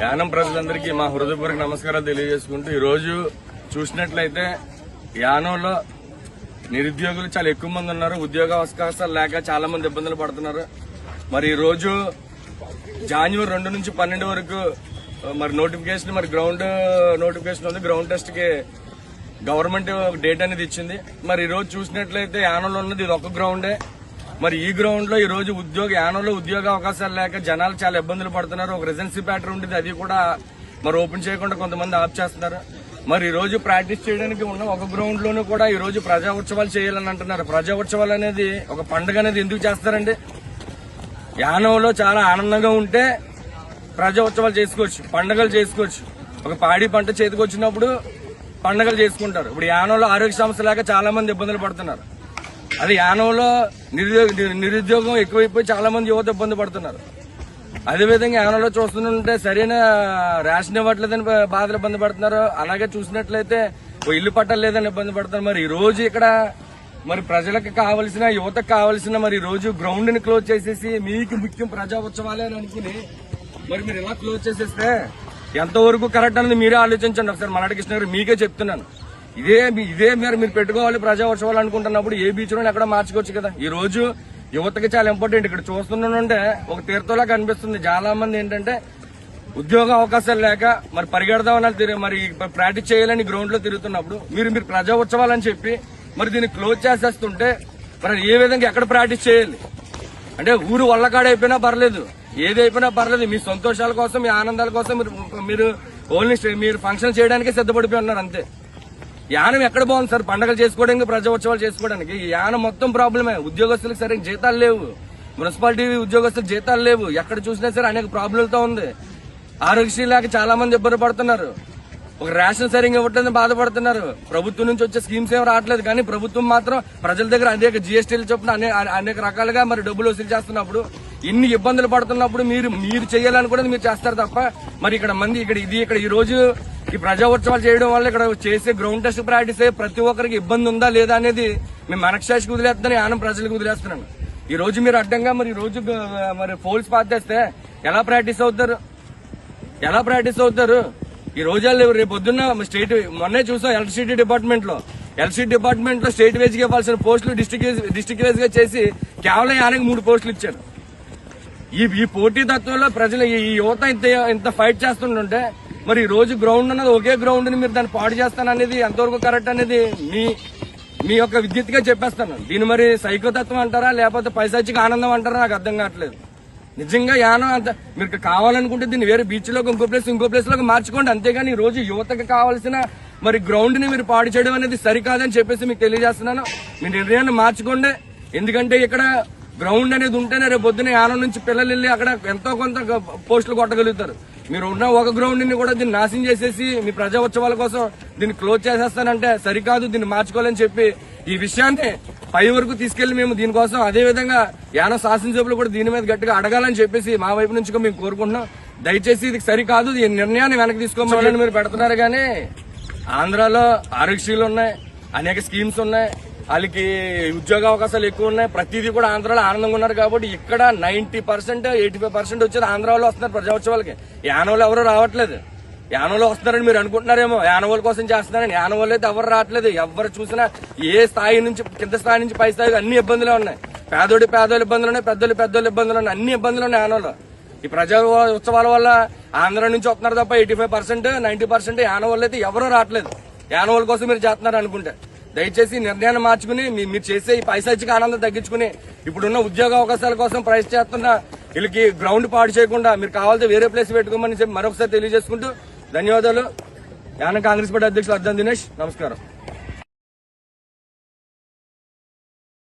యానం ప్రజలందరికీ మా హృదయపూర్వక నమస్కారాలు తెలియజేసుకుంటూ ఈరోజు చూసినట్లయితే యానంలో నిరుద్యోగులు చాలా ఎక్కువ మంది ఉన్నారు. ఉద్యోగ అవకాశాలు లేక చాలా మంది ఇబ్బందులు పడుతున్నారు. మరి ఈ రోజు జనవరి 2 నుంచి 12 వరకు మరి నోటిఫికేషన్, మరి గ్రౌండ్ నోటిఫికేషన్ ఉంది. గ్రౌండ్ టెస్ట్ కి గవర్నమెంట్ డేట్ అనేది ఇచ్చింది. మరి ఈ రోజు చూసినట్లయితే యానంలో ఉన్నది ఇది ఒక గ్రౌండే. మరి ఈ గ్రౌండ్ లో ఈ రోజు యానంలో ఉద్యోగ అవకాశాలు లేక జనాలు చాలా ఇబ్బందులు పడుతున్నారు. ఒక రెసిడెన్సీ ప్యాటర్న్ ఉండేది, అది కూడా మరి ఓపెన్ చేయకుండా కొంతమంది ఆఫ్ చేస్తున్నారు. మరి ఈ రోజు ప్రాక్టీస్ చేయడానికి ఉన్న ఒక గ్రౌండ్ లోనూ కూడా ఈ రోజు ప్రజా ఉత్సవాలు చేయాలని అంటున్నారు. ప్రజా ఉత్సవాలు అనేది ఒక పండుగ అనేది ఎందుకు చేస్తారండి? యానంలో చాలా ఆనందంగా ఉంటే ప్రజా ఉత్సవాలు చేసుకోవచ్చు, పండుగలు చేసుకోవచ్చు. ఒక పాడి పంట చేతికి వచ్చినప్పుడు పండుగలు చేసుకుంటారు. ఇప్పుడు యానంలో ఆరోగ్య సమస్య లేక చాలా మంది ఇబ్బందులు పడుతున్నారు. అది యానంలో నిరుద్యోగం ఎక్కువైపోయి చాలా మంది యువత ఇబ్బంది పడుతున్నారు. అదేవిధంగా యానంలో చూస్తుంటే సరైన రేషన్ ఇవ్వట్లేదని బాధలు ఇబ్బంది పడుతున్నారు. అలాగే చూసినట్లయితే ఇల్లు పట్టలేదని ఇబ్బంది పడుతున్నారు. మరి ఈ రోజు ఇక్కడ మరి ప్రజలకు కావలసిన, యువతకు కావలసిన మరి ఈ రోజు గ్రౌండ్ ని క్లోజ్ చేసేసి మీకు ముఖ్యం ప్రజా ఉత్సవాలే అని అనుకుని మరి మీరు ఇలా క్లోజ్ చేసేస్తే ఎంతవరకు కరెక్ట్ అనేది మీరే ఆలోచించండి. ఒకసారి మల్లాడి కృష్ణ గారు మీకే చెప్తున్నాను. ఇదే మీరు పెట్టుకోవాలి ప్రజా ఉత్సవాలు అనుకుంటున్నప్పుడు ఏ బీచ్ లో ఎక్కడ మార్చుకోవచ్చు కదా. ఈ రోజు యువతకి చాలా ఇంపార్టెంట్. ఇక్కడ చూస్తుంటే ఒక తీర్థంలా కనిపిస్తుంది. చాలా మంది ఏంటంటే ఉద్యోగ అవకాశాలు లేక మరి పరిగెడదామని మరి ప్రాక్టీస్ చేయాలని గ్రౌండ్ లో తిరుగుతున్నప్పుడు మీరు ప్రజా ఉత్సవాలు అని చెప్పి మరి దీన్ని క్లోజ్ చేసేస్తుంటే మరి ఏ విధంగా ఎక్కడ ప్రాక్టీస్ చేయాలి? అంటే ఊరు వల్లకాడైపోయినా పర్లేదు, ఏది అయిపోయినా పర్లేదు, మీ సంతోషాల కోసం, మీ ఆనందాల కోసం మీరు ఓన్లీ మీరు ఫంక్షన్ చేయడానికే సిద్ధపడిపోయి ఉన్నారు అంతే. యానం ఎక్కడ బాగుంది సార్ పండుగలు చేసుకోవడానికి, ప్రజా ఉత్సవాలు చేసుకోవడానికి? ఈ యానం మొత్తం ప్రాబ్లమే. ఉద్యోగస్తులకు సరైన జీతాలు లేవు, మున్సిపాలిటీ ఉద్యోగస్తులకు జీతాలు లేవు. ఎక్కడ చూసినా సరే అనేక ప్రాబ్లంలతో ఉంది. ఆరోగ్యశ్రీ లేక చాలా మంది ఇబ్బంది పడుతున్నారు. ఒక రేషన్ సరిగ్గా ఇవ్వట్లేదని బాధపడుతున్నారు. ప్రభుత్వం నుంచి వచ్చే స్కీమ్స్ ఏం రావట్లేదు, కానీ ప్రభుత్వం మాత్రం ప్రజల దగ్గర అనేక జీఎస్టీలు చొప్పున అనేక రకాలుగా మరి డబ్బులు వసూలు చేస్తున్నప్పుడు, ఇన్ని ఇబ్బందులు పడుతున్నప్పుడు మీరు చేయాలనుకునేది మీరు చేస్తారు తప్ప మరి ఇక్కడ ఈ రోజు ఈ ప్రజా ఉత్సవాలు చేయడం వల్ల ఇక్కడ చేసే గ్రౌండ్ టెస్ట్ ప్రాక్టీస్ అయ్యే ప్రతి ఒక్కరికి ఇబ్బంది ఉందా లేదా అనేది మేము మనక్షాషికి వదిలేస్తాను, యానం ప్రజలకు వదిలేస్తున్నాను. ఈ రోజు మీరు అడ్డంగా మరి ఈ రోజు మరి పోల్స్ పాతేస్తే ఎలా ప్రాక్టీస్ అవుతారు? ఈ రోజాలు రేపు పొద్దున్న స్టేట్ మొన్నే చూసాం ఎలక్ట్రిసిటీ డిపార్ట్మెంట్ లో స్టేట్ వైజ్ గా ఇవ్వాల్సిన పోస్టులు డిస్ట్రిక్ట్ వైజ్ గా చేసి కేవలం యానకి 3 పోస్టులు ఇచ్చారు. ఈ పోటీ తత్వంలో ప్రజలు ఈ యువత ఇంత ఫైట్ చేస్తుంటే మరి ఈ రోజు గ్రౌండ్ ఉన్నది ఒకే గ్రౌండ్ ని మీరు దాన్ని పాడు చేస్తాననేది ఎంతవరకు కరెక్ట్ అనేది మీ యొక్క విద్యుత్గా చెప్పేస్తాను. దీన్ని మరి సైకోతత్వం అంటారా లేకపోతే పైశాచిక ఆనందం అంటారా నాకు అర్థం కావట్లేదు. నిజంగా యానం అంత మీరు కావాలనుకుంటే దీన్ని వేరే బీచ్ లో ఇంకో ప్లేస్ లోకి మార్చుకోండి. అంతేగాని ఈ రోజు యువతకు కావాల్సిన మరి గ్రౌండ్ ని మీరు పాడు చేయడం అనేది సరికాదని చెప్పేసి మీకు తెలియజేస్తున్నాను. మీ నిర్ణయాన్ని మార్చుకోండి. ఎందుకంటే ఇక్కడ గ్రౌండ్ అనేది ఉంటేనే రేపు పొద్దున యానం నుంచి పిల్లలు వెళ్ళి అక్కడ ఎంతో కొంత పోస్టులు కొట్టగలుగుతారు. మీరు ఉన్న ఒక గ్రౌండ్ ని కూడా దీన్ని నాశనం చేసేసి మీ ప్రజా ఉత్సవాల కోసం దీన్ని క్లోజ్ చేసేస్తానంటే సరికాదు, దీన్ని మార్చుకోవాలని చెప్పి ఈ విషయాన్ని పై వరకు తీసుకెళ్లి మేము దీనికోసం అదేవిధంగా యానం శాసనసభ్యులు కూడా దీని మీద గట్టిగా అడగాలని చెప్పేసి మా వైపు నుంచి మేము కోరుకుంటున్నాం. దయచేసి ఇది సరికాదు, ఈ నిర్ణయాన్ని వెనక్కి తీసుకోవాలని మీరు పెడుతున్నారు. కానీ ఆంధ్రాలో ఆరోగ్యశ్రీలు ఉన్నాయి, అనేక స్కీమ్స్ ఉన్నాయి, వాళ్ళకి ఉద్యోగ అవకాశాలు ఎక్కువ ఉన్నాయి. ప్రతిదీ కూడా ఆంధ్రాలో ఆనందంగా ఉన్నారు. కాబట్టి ఇక్కడ 90% 85% వచ్చేది ఆంధ్రాలో వస్తున్నారు ప్రజా ఉత్సవాలకి. యానంలో ఎవరు రావట్లేదు. యానంలో వస్తున్నారని మీరు అనుకుంటున్నారేమో, యానవాళ్ళ కోసం చేస్తున్నారని. యానవాళ్ళు అయితే ఎవరు రావట్లేదు. ఎవరు చూసినా ఏ స్థాయి నుంచి కింద స్థాయి నుంచి పై స్థాయి అన్ని ఇబ్బందులు ఉన్నాయి. పేదోడి ఇబ్బందులు ఉన్నాయి, పెద్దోళ్ళు ఇబ్బందులు ఉన్నాయి, అన్ని ఇబ్బందులు ఉన్నాయి యానంలో. ఈ ప్రజా ఉత్సవాల వల్ల ఆంధ్ర నుంచి వస్తున్నారు తప్ప 85% 90% యానవాళ్ళు అయితే ఎవరూ రావట్లేదు. యానవాళ్ళ కోసం మీరు చేస్తున్నారు అనుకుంటే దయచేసి నిర్ణయాన్ని మార్చుకుని మీరు చేసే ఈ పైశాచిక ఆనందం తగ్గించుకుని ఇప్పుడున్న ఉద్యోగ అవకాశాల కోసం ప్రయత్నం చేస్తున్న వీళ్ళకి గ్రౌండ్ పాడు చేయకుండా మీరు కావాలంటే వేరే ప్లేస్ పెట్టుకోమని చెప్పి మరొకసారి తెలియజేసుకుంటూ ధన్యవాదాలు. యానం కాంగ్రెస్ పార్టీ అధ్యక్షులు అర్జన్ దినేష్, నమస్కారం.